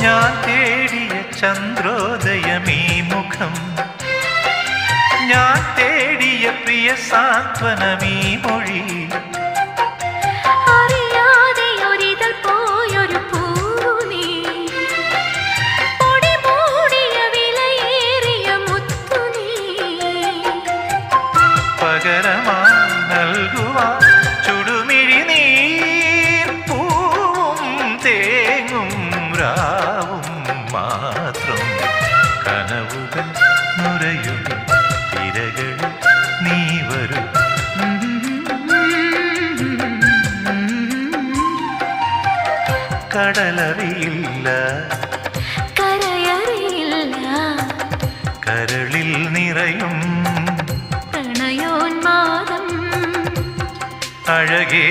ഞാൻ തേടിയ ചന്ദ്രോദയമീ മുഖം, ഞാൻ തേടിയ പ്രിയ സാന്ത്വനമീ മൊഴി. അറിയാതെ ഒരിതൾ പോയൊരു പൂവു നീ, പൊടി മൂടിയ വിലയേറിയ മുത്തു നീ. പകരമായി നൽകുവാൻ ചുടുമിഴി നീ, പൂവും തേങ്ങും രാവും മാത്രം. കനവുകൾ നുരയും തിരകളിൽ നീ വരൂ. കടലറിയില്ല, കരയറിയില്ല, കരളിൽ നിറയും പ്രണയോന്മാദം അഴകേ.